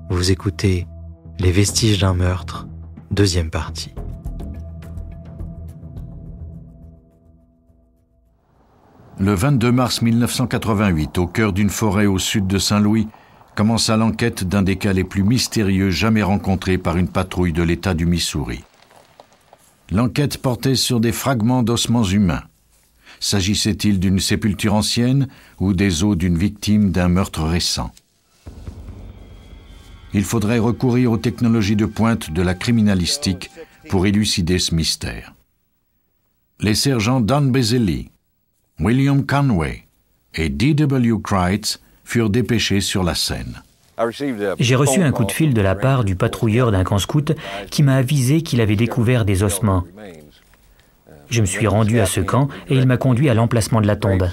Vous écoutez Les vestiges d'un meurtre, deuxième partie. Le 22 mars 1988, au cœur d'une forêt au sud de Saint-Louis, commença l'enquête d'un des cas les plus mystérieux jamais rencontrés par une patrouille de l'État du Missouri. L'enquête portait sur des fragments d'ossements humains. S'agissait-il d'une sépulture ancienne ou des os d'une victime d'un meurtre récent? Il faudrait recourir aux technologies de pointe de la criminalistique pour élucider ce mystère. Les sergents Don Bezzelli, William Conway et D.W. Kreitz furent dépêchés sur la scène. J'ai reçu un coup de fil de la part du patrouilleur d'un camp scout qui m'a avisé qu'il avait découvert des ossements. Je me suis rendu à ce camp et il m'a conduit à l'emplacement de la tombe.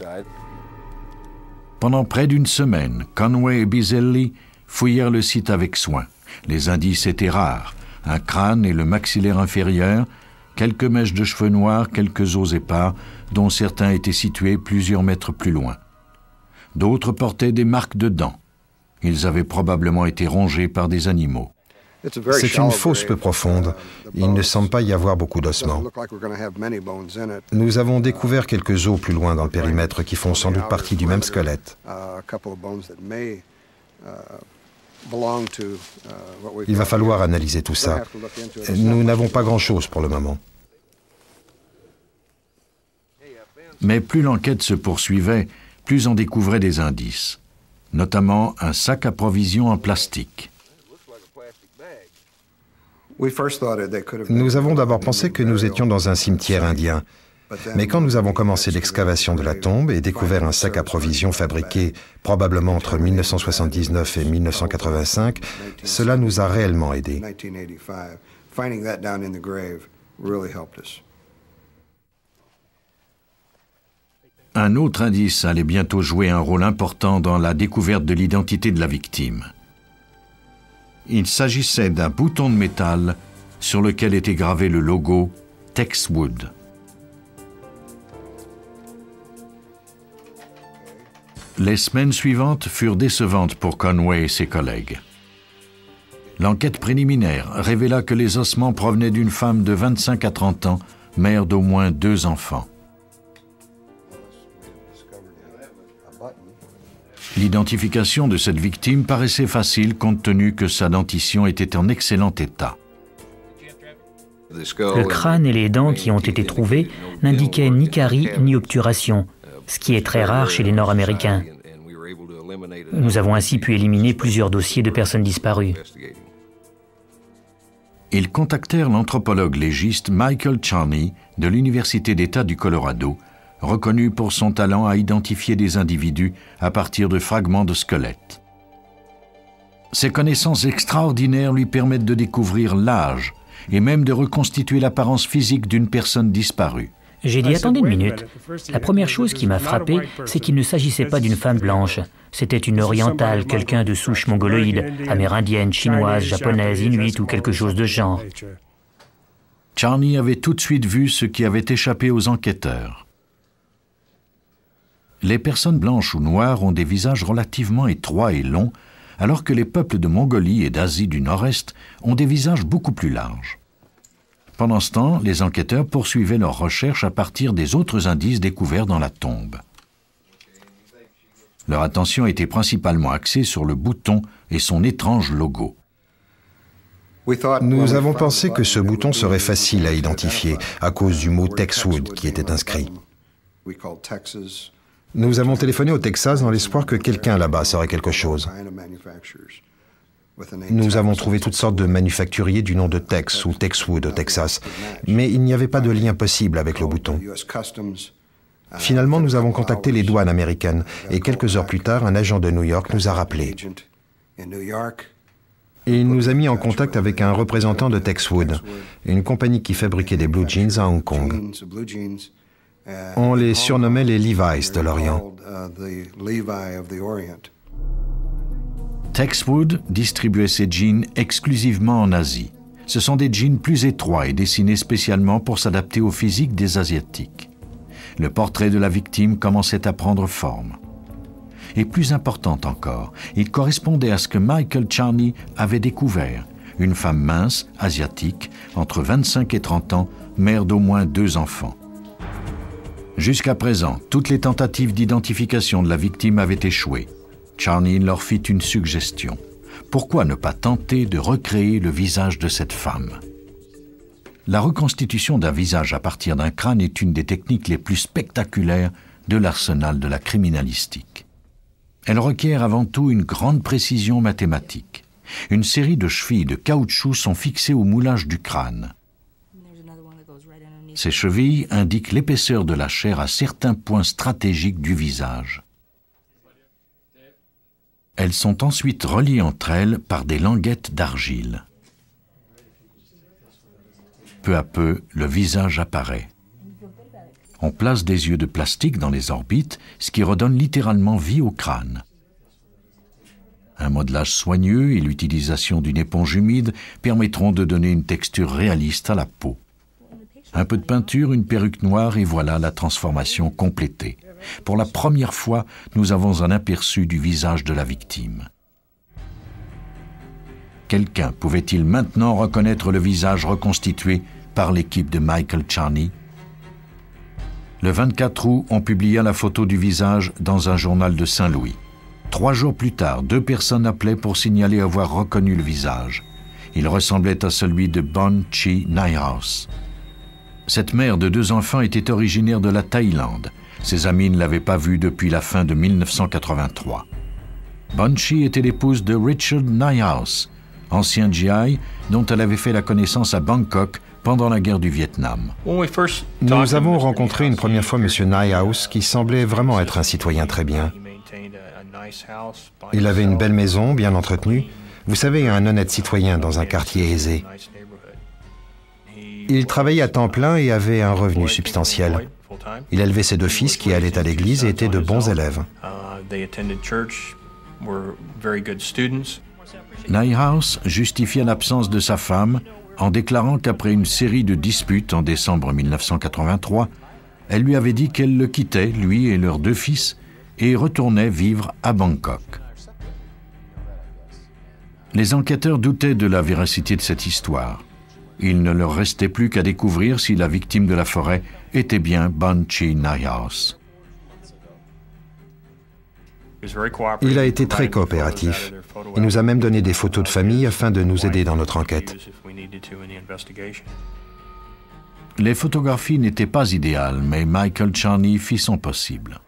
Pendant près d'une semaine, Conway et Bezzelli fouillèrent le site avec soin. Les indices étaient rares. Un crâne et le maxillaire inférieur, quelques mèches de cheveux noirs, quelques os épars, dont certains étaient situés plusieurs mètres plus loin. D'autres portaient des marques de dents. Ils avaient probablement été rongés par des animaux. C'est une fosse peu profonde. Il ne semble pas y avoir beaucoup d'ossements. Nous avons découvert quelques os plus loin dans le périmètre qui font sans doute partie du même squelette. Il va falloir analyser tout ça. Nous n'avons pas grand-chose pour le moment. Mais plus l'enquête se poursuivait, plus on découvrait des indices, notamment un sac à provisions en plastique. Nous avons d'abord pensé que nous étions dans un cimetière indien. Mais quand nous avons commencé l'excavation de la tombe et découvert un sac à provisions fabriqué probablement entre 1979 et 1985, cela nous a réellement aidés. Un autre indice allait bientôt jouer un rôle important dans la découverte de l'identité de la victime. Il s'agissait d'un bouton de métal sur lequel était gravé le logo Tex Wood. Les semaines suivantes furent décevantes pour Conway et ses collègues. L'enquête préliminaire révéla que les ossements provenaient d'une femme de 25 à 30 ans, mère d'au moins 2 enfants. L'identification de cette victime paraissait facile compte tenu que sa dentition était en excellent état. Le crâne et les dents qui ont été trouvés n'indiquaient ni carie ni obturation, ce qui est très rare chez les Nord-Américains. Nous avons ainsi pu éliminer plusieurs dossiers de personnes disparues. Ils contactèrent l'anthropologue légiste Michael Charney de l'Université d'État du Colorado, reconnu pour son talent à identifier des individus à partir de fragments de squelettes. Ses connaissances extraordinaires lui permettent de découvrir l'âge et même de reconstituer l'apparence physique d'une personne disparue. J'ai dit « Attendez une minute ». La première chose qui m'a frappé, c'est qu'il ne s'agissait pas d'une femme blanche. C'était une orientale, quelqu'un de souche mongoloïde, amérindienne, chinoise, japonaise, inuite ou quelque chose de genre. Charney avait tout de suite vu ce qui avait échappé aux enquêteurs. Les personnes blanches ou noires ont des visages relativement étroits et longs, alors que les peuples de Mongolie et d'Asie du Nord-Est ont des visages beaucoup plus larges. Pendant ce temps, les enquêteurs poursuivaient leurs recherches à partir des autres indices découverts dans la tombe. Leur attention était principalement axée sur le bouton et son étrange logo. Nous avons pensé que ce bouton serait facile à identifier à cause du mot Tex Wood qui était inscrit. Nous avons téléphoné au Texas dans l'espoir que quelqu'un là-bas saurait quelque chose. Nous avons trouvé toutes sortes de manufacturiers du nom de Tex ou Tex Wood au Texas, mais il n'y avait pas de lien possible avec le bouton. Finalement, nous avons contacté les douanes américaines et quelques heures plus tard, un agent de New York nous a rappelés. Et il nous a mis en contact avec un représentant de Tex Wood, une compagnie qui fabriquait des blue jeans à Hong Kong. On les surnommait les Levi's de l'Orient. Tex Wood distribuait ses jeans exclusivement en Asie. Ce sont des jeans plus étroits et dessinés spécialement pour s'adapter au physique des Asiatiques. Le portrait de la victime commençait à prendre forme. Et plus importante encore, il correspondait à ce que Michael Charney avait découvert, une femme mince, asiatique, entre 25 et 30 ans, mère d'au moins 2 enfants. Jusqu'à présent, toutes les tentatives d'identification de la victime avaient échoué. Charney leur fit une suggestion. Pourquoi ne pas tenter de recréer le visage de cette femme? La reconstitution d'un visage à partir d'un crâne est une des techniques les plus spectaculaires de l'arsenal de la criminalistique. Elle requiert avant tout une grande précision mathématique. Une série de chevilles de caoutchouc sont fixées au moulage du crâne. Ces chevilles indiquent l'épaisseur de la chair à certains points stratégiques du visage. Elles sont ensuite reliées entre elles par des languettes d'argile. Peu à peu, le visage apparaît. On place des yeux de plastique dans les orbites, ce qui redonne littéralement vie au crâne. Un modelage soigneux et l'utilisation d'une éponge humide permettront de donner une texture réaliste à la peau. Un peu de peinture, une perruque noire et voilà la transformation complétée. Pour la première fois, nous avons un aperçu du visage de la victime. Quelqu'un pouvait-il maintenant reconnaître le visage reconstitué par l'équipe de Michael Charney? Le 24 août, on publia la photo du visage dans un journal de Saint-Louis. 3 jours plus tard, 2 personnes appelaient pour signaler avoir reconnu le visage. Il ressemblait à celui de Bon Chi Naihaus. Cette mère de 2 enfants était originaire de la Thaïlande. Ses amis ne l'avaient pas vue depuis la fin de 1983. Bon Chi était l'épouse de Richard Naihaus, ancien GI dont elle avait fait la connaissance à Bangkok pendant la guerre du Vietnam. Nous avons rencontré une première fois M. Naihaus qui semblait vraiment être un citoyen très bien. Il avait une belle maison, bien entretenue. Vous savez, un honnête citoyen dans un quartier aisé. Il travaillait à temps plein et avait un revenu substantiel. Il élevait ses 2 fils qui allaient à l'église et étaient de bons élèves. Naihaus justifia l'absence de sa femme en déclarant qu'après une série de disputes en décembre 1983, elle lui avait dit qu'elle le quittait, lui et leurs 2 fils, et retournait vivre à Bangkok. Les enquêteurs doutaient de la véracité de cette histoire. Il ne leur restait plus qu'à découvrir si la victime de la forêt était bien Bon Chi Naihaus. Il a été très coopératif. Il nous a même donné des photos de famille afin de nous aider dans notre enquête. Les photographies n'étaient pas idéales, mais Michael Charney fit son possible.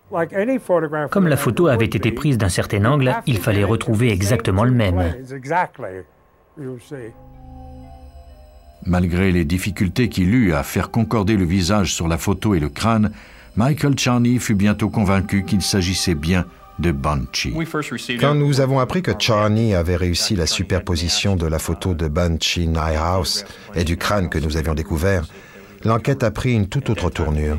Comme la photo avait été prise d'un certain angle, il fallait retrouver exactement le même. Malgré les difficultés qu'il eut à faire concorder le visage sur la photo et le crâne, Michael Charney fut bientôt convaincu qu'il s'agissait bien de Bon Chi. Quand nous avons appris que Charney avait réussi la superposition de la photo de Bon Chi Naihaus et du crâne que nous avions découvert, l'enquête a pris une toute autre tournure.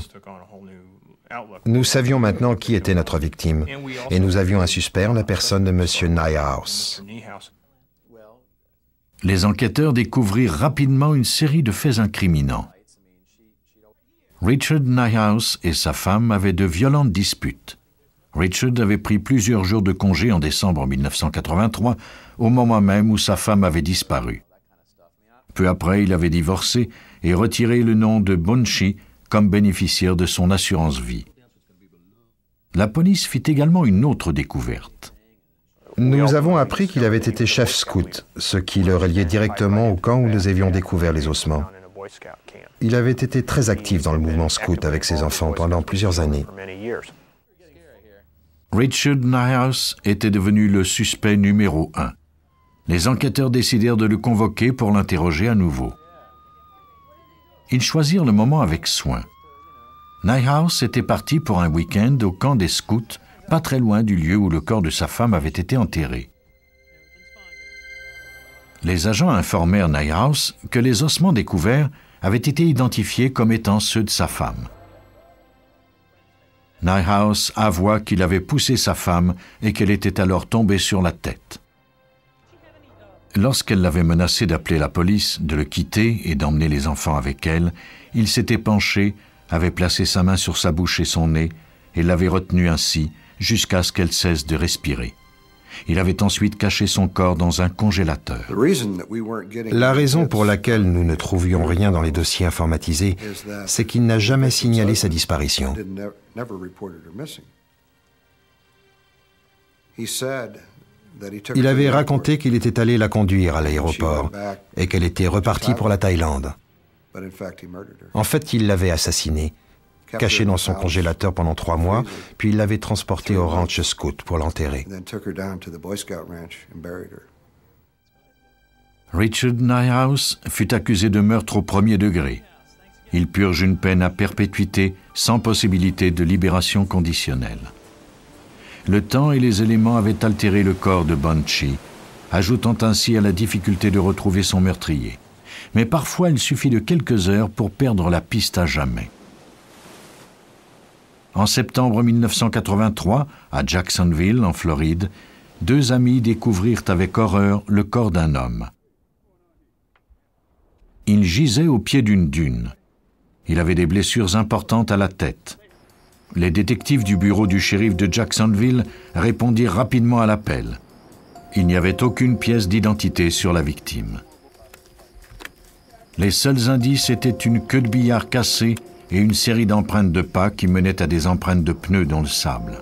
Nous savions maintenant qui était notre victime, et nous avions un suspect en la personne de M. Naihaus. Les enquêteurs découvrirent rapidement une série de faits incriminants. Richard Naihaus et sa femme avaient de violentes disputes. Richard avait pris plusieurs jours de congé en décembre 1983, au moment même où sa femme avait disparu. Peu après, il avait divorcé et retiré le nom de Bon Chi comme bénéficiaire de son assurance vie. La police fit également une autre découverte. Nous avons appris qu'il avait été chef scout, ce qui le reliait directement au camp où nous avions découvert les ossements. Il avait été très actif dans le mouvement scout avec ses enfants pendant plusieurs années. Richard Naihaus était devenu le suspect numéro 1. Les enquêteurs décidèrent de le convoquer pour l'interroger à nouveau. Ils choisirent le moment avec soin. Naihaus était parti pour un week-end au camp des scouts, pas très loin du lieu où le corps de sa femme avait été enterré. Les agents informèrent Naihaus que les ossements découverts avaient été identifiés comme étant ceux de sa femme. Naihaus avoua qu'il avait poussé sa femme et qu'elle était alors tombée sur la tête. Lorsqu'elle l'avait menacé d'appeler la police, de le quitter et d'emmener les enfants avec elle, il s'était penché, avait placé sa main sur sa bouche et son nez et l'avait retenu ainsi jusqu'à ce qu'elle cesse de respirer. Il avait ensuite caché son corps dans un congélateur. La raison pour laquelle nous ne trouvions rien dans les dossiers informatisés, c'est qu'il n'a jamais signalé sa disparition. Il avait raconté qu'il était allé la conduire à l'aéroport et qu'elle était repartie pour la Thaïlande. En fait, il l'avait assassinée, cachée dans son congélateur pendant 3 mois, puis il l'avait transportée au ranch scout pour l'enterrer. Richard Niehaus fut accusé de meurtre au 1er degré. Il purge une peine à perpétuité sans possibilité de libération conditionnelle. Le temps et les éléments avaient altéré le corps de Bon Chi, ajoutant ainsi à la difficulté de retrouver son meurtrier. Mais parfois, il suffit de quelques heures pour perdre la piste à jamais. En septembre 1983, à Jacksonville, en Floride, 2 amis découvrirent avec horreur le corps d'un homme. Il gisait au pied d'une dune. Il avait des blessures importantes à la tête. Les détectives du bureau du shérif de Jacksonville répondirent rapidement à l'appel. Il n'y avait aucune pièce d'identité sur la victime. Les seuls indices étaient une queue de billard cassée et une série d'empreintes de pas qui menaient à des empreintes de pneus dans le sable.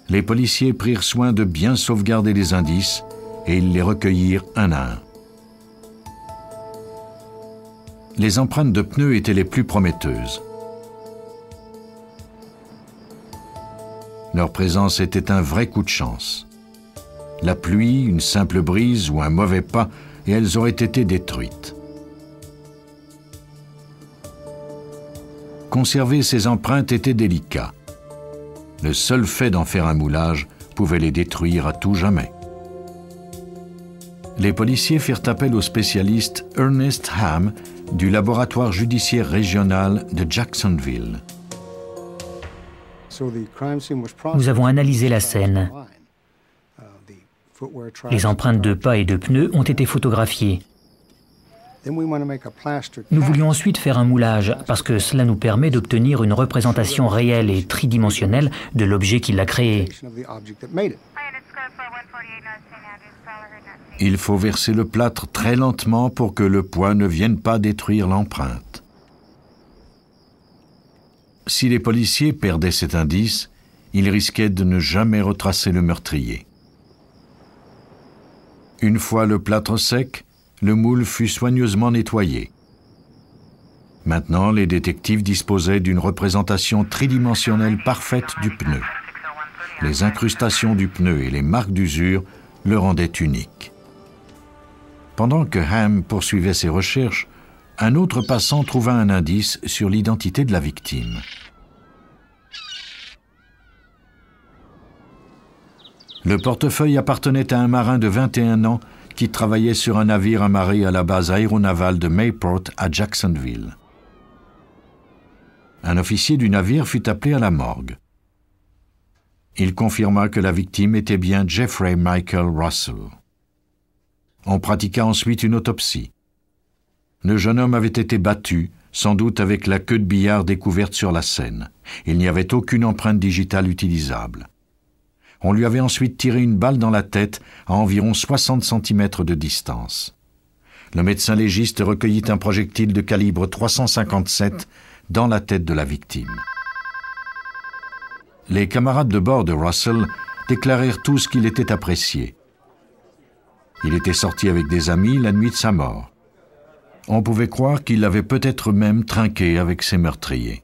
Les policiers prirent soin de bien sauvegarder les indices et ils les recueillirent un à un. Les empreintes de pneus étaient les plus prometteuses. Leur présence était un vrai coup de chance. La pluie, une simple brise ou un mauvais pas, et elles auraient été détruites. Conserver ces empreintes était délicat. Le seul fait d'en faire un moulage pouvait les détruire à tout jamais. Les policiers firent appel au spécialiste Ernest Ham du laboratoire judiciaire régional de Jacksonville. Nous avons analysé la scène. Les empreintes de pas et de pneus ont été photographiées. Nous voulions ensuite faire un moulage parce que cela nous permet d'obtenir une représentation réelle et tridimensionnelle de l'objet qui l'a créé. Il faut verser le plâtre très lentement pour que le poids ne vienne pas détruire l'empreinte. Si les policiers perdaient cet indice, ils risquaient de ne jamais retracer le meurtrier. Une fois le plâtre sec, le moule fut soigneusement nettoyé. Maintenant, les détectives disposaient d'une représentation tridimensionnelle parfaite du pneu. Les incrustations du pneu et les marques d'usure le rendaient unique. Pendant que Ham poursuivait ses recherches, un autre passant trouva un indice sur l'identité de la victime. Le portefeuille appartenait à un marin de 21 ans qui travaillait sur un navire amarré à la base aéronavale de Mayport à Jacksonville. Un officier du navire fut appelé à la morgue. Il confirma que la victime était bien Jeffrey Michael Russell. On pratiqua ensuite une autopsie. Le jeune homme avait été battu, sans doute avec la queue de billard découverte sur la scène. Il n'y avait aucune empreinte digitale utilisable. On lui avait ensuite tiré une balle dans la tête à environ 60 cm de distance. Le médecin légiste recueillit un projectile de calibre 357 dans la tête de la victime. Les camarades de bord de Russell déclarèrent tous qu'il était apprécié. Il était sorti avec des amis la nuit de sa mort. On pouvait croire qu'il avait peut-être même trinqué avec ses meurtriers.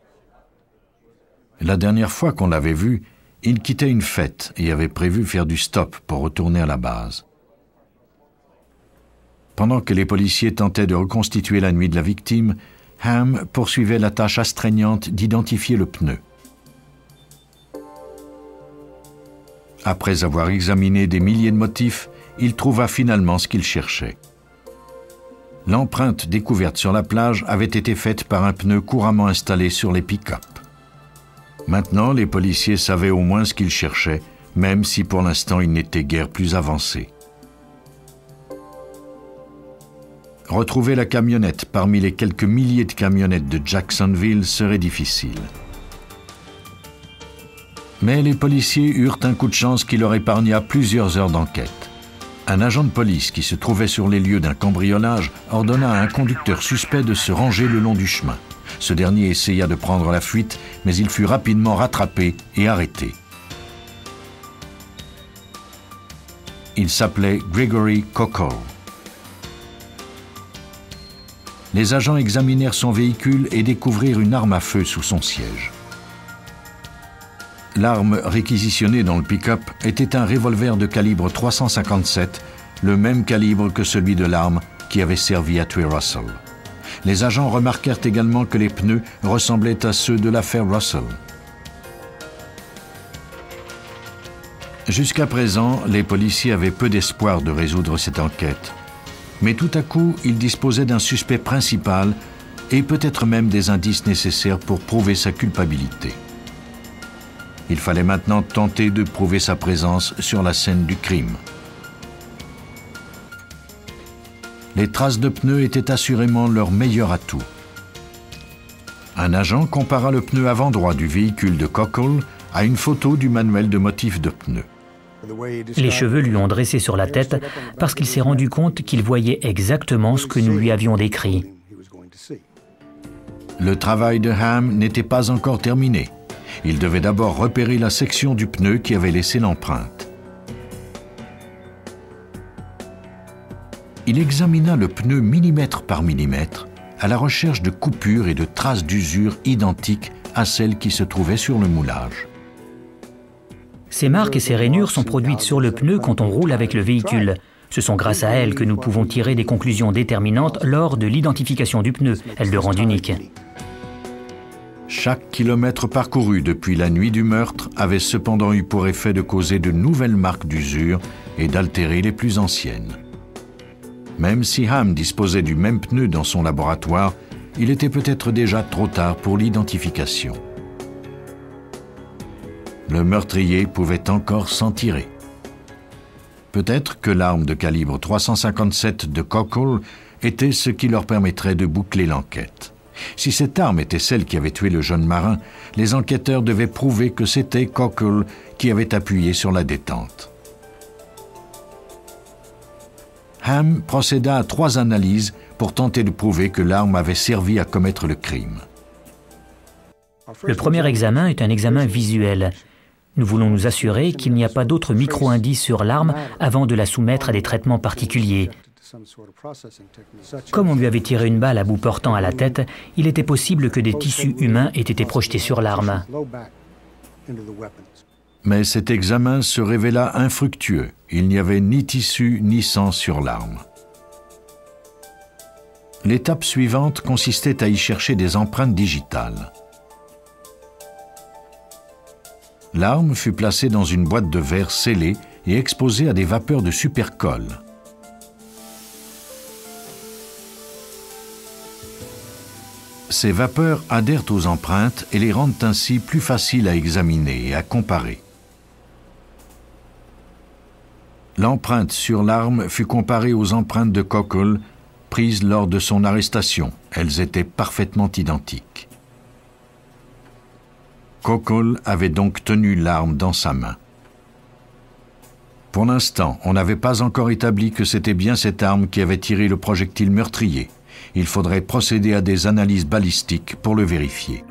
La dernière fois qu'on l'avait vu, il quittait une fête et avait prévu faire du stop pour retourner à la base. Pendant que les policiers tentaient de reconstituer la nuit de la victime, Ham poursuivait la tâche astreignante d'identifier le pneu. Après avoir examiné des milliers de motifs, il trouva finalement ce qu'il cherchait. L'empreinte découverte sur la plage avait été faite par un pneu couramment installé sur les pick-up. Maintenant, les policiers savaient au moins ce qu'ils cherchaient, même si pour l'instant ils n'étaient guère plus avancés. Retrouver la camionnette parmi les quelques milliers de camionnettes de Jacksonville serait difficile. Mais les policiers eurent un coup de chance qui leur épargna plusieurs heures d'enquête. Un agent de police qui se trouvait sur les lieux d'un cambriolage ordonna à un conducteur suspect de se ranger le long du chemin. Ce dernier essaya de prendre la fuite, mais il fut rapidement rattrapé et arrêté. Il s'appelait Gregory Cockle. Les agents examinèrent son véhicule et découvrirent une arme à feu sous son siège. L'arme réquisitionnée dans le pick-up était un revolver de calibre 357, le même calibre que celui de l'arme qui avait servi à tuer Russell. Les agents remarquèrent également que les pneus ressemblaient à ceux de l'affaire Russell. Jusqu'à présent, les policiers avaient peu d'espoir de résoudre cette enquête. Mais tout à coup, ils disposaient d'un suspect principal et peut-être même des indices nécessaires pour prouver sa culpabilité. Il fallait maintenant tenter de prouver sa présence sur la scène du crime. Les traces de pneus étaient assurément leur meilleur atout. Un agent compara le pneu avant droit du véhicule de Cockle à une photo du manuel de motif de pneus. Les cheveux lui ont dressé sur la tête parce qu'il s'est rendu compte qu'il voyait exactement ce que nous lui avions décrit. Le travail de Ham n'était pas encore terminé. Il devait d'abord repérer la section du pneu qui avait laissé l'empreinte. Il examina le pneu millimètre par millimètre à la recherche de coupures et de traces d'usure identiques à celles qui se trouvaient sur le moulage. Ces marques et ces rainures sont produites sur le pneu quand on roule avec le véhicule. Ce sont grâce à elles que nous pouvons tirer des conclusions déterminantes lors de l'identification du pneu. Elles le rendent unique. Chaque kilomètre parcouru depuis la nuit du meurtre avait cependant eu pour effet de causer de nouvelles marques d'usure et d'altérer les plus anciennes. Même si Ham disposait du même pneu dans son laboratoire, il était peut-être déjà trop tard pour l'identification. Le meurtrier pouvait encore s'en tirer. Peut-être que l'arme de calibre 357 de Cockle était ce qui leur permettrait de boucler l'enquête. Si cette arme était celle qui avait tué le jeune marin, les enquêteurs devaient prouver que c'était Cockle qui avait appuyé sur la détente. Ham procéda à 3 analyses pour tenter de prouver que l'arme avait servi à commettre le crime. Le premier examen est un examen visuel. Nous voulons nous assurer qu'il n'y a pas d'autres micro-indices sur l'arme avant de la soumettre à des traitements particuliers. Comme on lui avait tiré une balle à bout portant à la tête, il était possible que des tissus humains aient été projetés sur l'arme. Mais cet examen se révéla infructueux. Il n'y avait ni tissu ni sang sur l'arme. L'étape suivante consistait à y chercher des empreintes digitales. L'arme fut placée dans une boîte de verre scellée et exposée à des vapeurs de supercolle. Ces vapeurs adhèrent aux empreintes et les rendent ainsi plus faciles à examiner et à comparer. L'empreinte sur l'arme fut comparée aux empreintes de Cockle prises lors de son arrestation. Elles étaient parfaitement identiques. Cockle avait donc tenu l'arme dans sa main. Pour l'instant, on n'avait pas encore établi que c'était bien cette arme qui avait tiré le projectile meurtrier. Il faudrait procéder à des analyses balistiques pour le vérifier.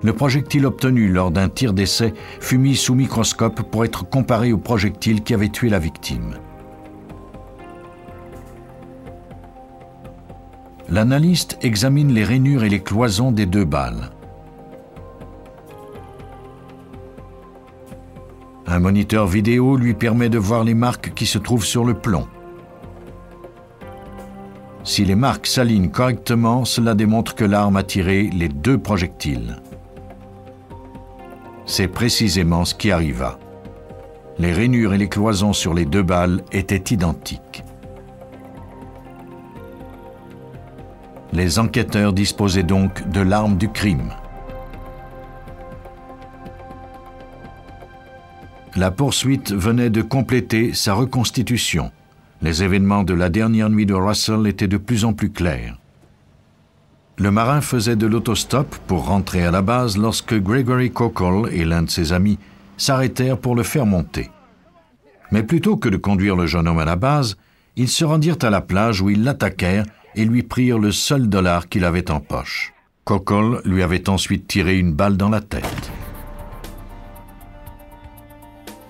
Le projectile obtenu lors d'un tir d'essai fut mis sous microscope pour être comparé au projectile qui avait tué la victime. L'analyste examine les rainures et les cloisons des 2 balles. Un moniteur vidéo lui permet de voir les marques qui se trouvent sur le plomb. Si les marques s'alignent correctement, cela démontre que l'arme a tiré les 2 projectiles. C'est précisément ce qui arriva. Les rainures et les cloisons sur les 2 balles étaient identiques. Les enquêteurs disposaient donc de l'arme du crime. La poursuite venait de compléter sa reconstitution. Les événements de la dernière nuit de Russell étaient de plus en plus clairs. Le marin faisait de l'autostop pour rentrer à la base lorsque Gregory Kokel et l'un de ses amis s'arrêtèrent pour le faire monter. Mais plutôt que de conduire le jeune homme à la base, ils se rendirent à la plage où ils l'attaquèrent et lui prirent le seul dollar qu'il avait en poche. Kokel lui avait ensuite tiré une balle dans la tête.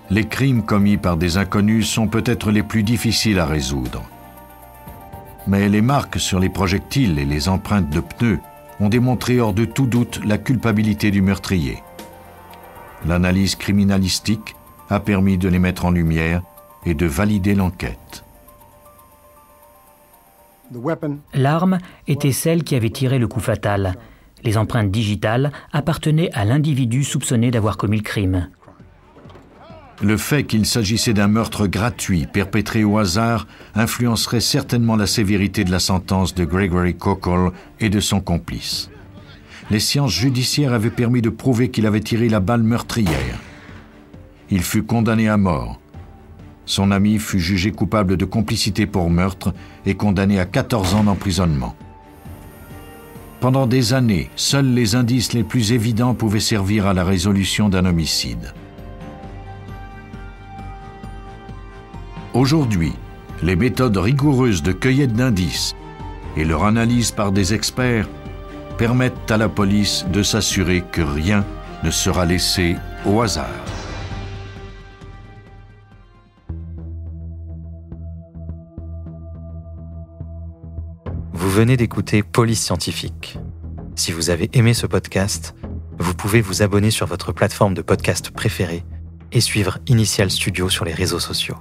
Les crimes commis par des inconnus sont peut-être les plus difficiles à résoudre. Mais les marques sur les projectiles et les empreintes de pneus ont démontré hors de tout doute la culpabilité du meurtrier. L'analyse criminalistique a permis de les mettre en lumière et de valider l'enquête. L'arme était celle qui avait tiré le coup fatal. Les empreintes digitales appartenaient à l'individu soupçonné d'avoir commis le crime. Le fait qu'il s'agissait d'un meurtre gratuit, perpétré au hasard, influencerait certainement la sévérité de la sentence de Gregory Kokel et de son complice. Les sciences judiciaires avaient permis de prouver qu'il avait tiré la balle meurtrière. Il fut condamné à mort. Son ami fut jugé coupable de complicité pour meurtre et condamné à 14 ans d'emprisonnement. Pendant des années, seuls les indices les plus évidents pouvaient servir à la résolution d'un homicide. Aujourd'hui, les méthodes rigoureuses de cueillette d'indices et leur analyse par des experts permettent à la police de s'assurer que rien ne sera laissé au hasard. Vous venez d'écouter Police Scientifique. Si vous avez aimé ce podcast, vous pouvez vous abonner sur votre plateforme de podcast préférée et suivre Initial Studio sur les réseaux sociaux.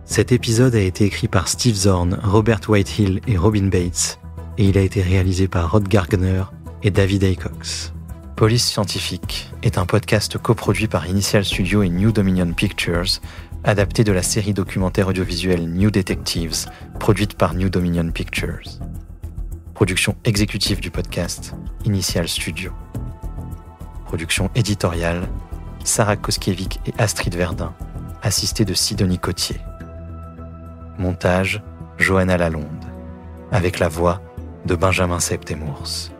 Cet épisode a été écrit par Steve Zorn, Robert Whitehill et Robin Bates, et il a été réalisé par Rod Gardner et David Aycox. Police Scientifique est un podcast coproduit par Initial Studio et New Dominion Pictures, adapté de la série documentaire audiovisuelle New Detectives, produite par New Dominion Pictures. Production exécutive du podcast, Initial Studio. Production éditoriale, Sarah Koskiewicz et Astrid Verdun, assistée de Sidonie Cotier. Montage, Johanna Lalonde, avec la voix de Benjamin Septemours.